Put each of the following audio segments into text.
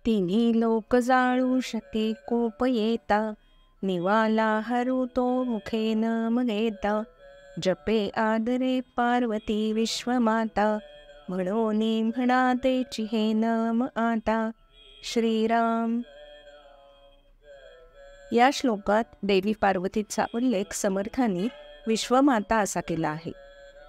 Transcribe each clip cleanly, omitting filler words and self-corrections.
तिन्ही लोक जाळू शके कोप येता, निवाला हरू तो मुखे न मगेता. जपे आदरे पार्वती विश्वमाता, म्हणोनी म्हणा तेची हे नाम आता. श्रीराम. या श्लोकात देवी पार्वतीचा उल्लेख समर्थांनी विश्वमाता असा केला आहे.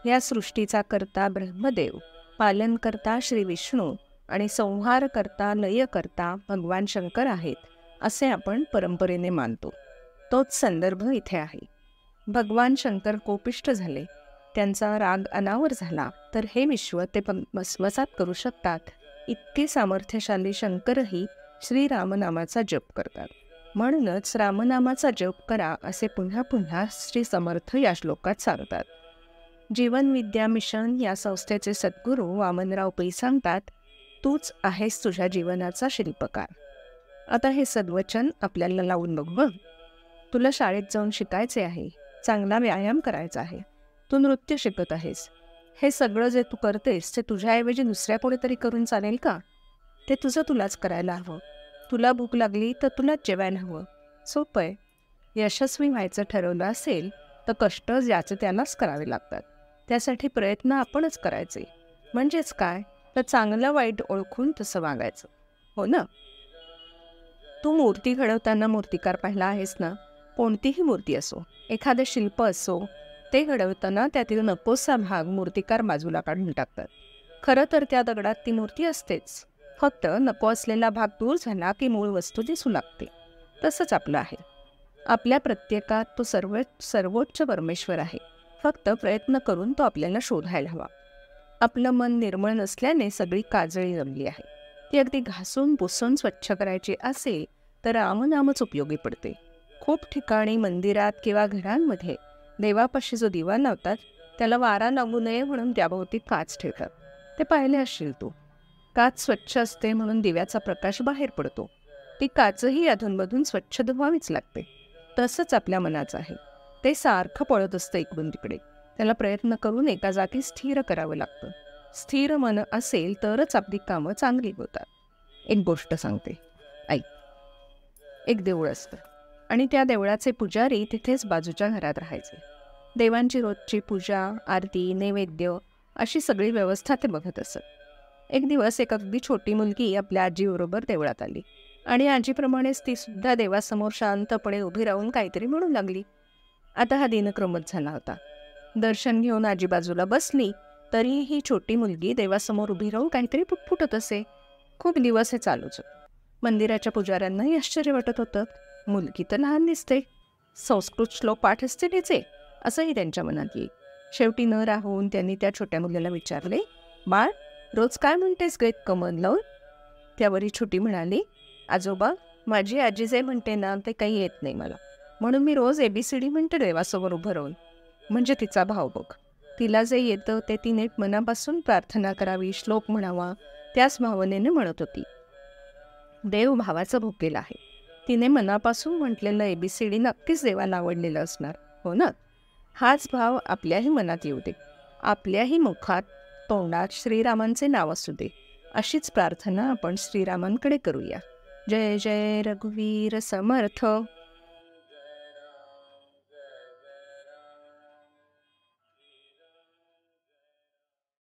या सृष्टीचा कर्ता ब्रह्मदेव, पालनकर्ता श्री विष्णू आणि संहारकर्ता लयकर्ता भगवान शंकर आहेत असे आपण परंपरेने मानतो. तोच संदर्भ इथे आहे. भगवान शंकर कोपिष्ट झाले, त्यांचा राग अनावर झाला, तर हे विश्व ते भस्मसात करू शकतात. इतके सामर्थ्यशाली शंकरही श्रीरामनामाचा जप करतात. म्हणूनच रामनामाचा जप करा असे पुन्हा पुन्हा श्री समर्थ या श्लोकात सांगतात. जीवन विद्या मिशन या संस्थेचे सद्गुरू वामनराव पै सांगतात, तूच आहेस तुझ्या जीवनाचा शिल्पकार. आता हे सद्वचन आपल्याला लावून बघू. तुला शाळेत जाऊन शिकायचे आहे, चांगला व्यायाम करायचा आहे, तू नृत्य शिकत आहेस. हे सगळं जे तू करतेस ते तुझ्याऐवजी दुसऱ्या कोणीतरी करून चालेल का? ते तुलाच करायला हवं. तुला भूक लागली तर तुलाच जेवायला हवं. सोपं आहे. यशस्वी व्हायचं ठरवलं असेल तर कष्ट ज्याचे त्यालाच करावे लागतात. त्यासाठी प्रयत्न आपणच करायचे. म्हणजेच काय, तर चांगलं वाईट ओळखून तसं वागायचं, हो ना? तू मूर्ती घडवताना मूर्तिकार पाहिला आहेस ना? कोणतीही मूर्ती असो, एखादं शिल्प असो, ते घडवताना त्यातील नकोसा भाग मूर्तिकार बाजूला काढून टाकतात. खरं तर त्या दगडात ती मूर्ती असतेच, फक्त नको असलेला भाग दूर झाला की मूळ वस्तू दिसू लागते. तसंच आपलं आहे. आपल्या प्रत्येकात तो सर्वोच्च परमेश्वर आहे. फक्त प्रयत्न करून तो आपल्याला शोधायला हवा. आपलं मन निर्मळ नसल्याने सगळी काजळी जमली आहे. ती अगदी घासून पुसून स्वच्छ करायची असेल तर रामनामच उपयोगी पडते. खूप ठिकाणी मंदिरात किंवा घरांमध्ये देवापाशी जो दिवा लावतात त्याला वारा लागू नये म्हणून त्याभोवती काच ठेवतात. ते पाहिले असशील तू. काच स्वच्छ असते म्हणून दिव्याचा प्रकाश बाहेर पडतो. ती काचही अधूनमधून स्वच्छ धुवावीच लागते. तसंच आपल्या मनाचं आहे. ते सारखं पळत असतं इकडून तिकडे. त्याला प्रयत्न करून एका जागी स्थिर करावं लागतं. स्थिर मन असेल तरच आपली कामं चांगली होतात. एक गोष्ट सांगते, ऐक. एक देऊळ असतं आणि त्या देवळाचे पुजारी तिथेच बाजूच्या घरात राहायचे. देवांची रोजची पूजा, आरती, नैवेद्य अशी सगळी व्यवस्था ते बघत असत. एक दिवस एक अगदी छोटी मुलगी आपल्या आजीबरोबर देवळात आली आणि आजीप्रमाणेच ती सुद्धा देवासमोर शांतपणे उभी राहून काहीतरी म्हणू लागली. आता हा दिनक्रमच झाला होता. दर्शन घेऊन आजी बाजूला बसली तरी ही छोटी मुलगी देवासमोर उभी राहून काहीतरी पुटपुटत असे. खूप दिवस हे चालूच होतं. मंदिराच्या पुजाऱ्यांनाही आश्चर्य वाटत होतं. मुलगी तर लहान दिसते, संस्कृत श्लोक पाठ असते तिचे, असंही त्यांच्या मनात येईल. शेवटी न राहून त्यांनी त्या छोट्या मुलीला विचारले, बाळ, रोज काय म्हणतेस ग इतकं मन लावून? त्यावरी छोटी म्हणाली, आजोबा, माझी आजी जे म्हणते ना ते काही येत नाही मला, म्हणून मी रोज ABCD म्हणते देवासमोर उभं राहून. म्हणजे तिचा भाव बघ. तिला जे येतं ते ती नीट मनापासून प्रार्थना करावी, श्लोक म्हणावा, त्याच भावनेने म्हणत होती. देव भावाचा भुकेला आहे. तिने मनापासून म्हटलेलं ABCD नक्कीच देवाला आवडलेलं असणार, हो ना? हाच भाव आपल्याही मनात येऊ दे. आपल्याही मुखात, तोंडात श्रीरामांचे नाव असू दे. अशीच प्रार्थना आपण श्रीरामांकडे करूया. जय जय रघुवीर समर्थ.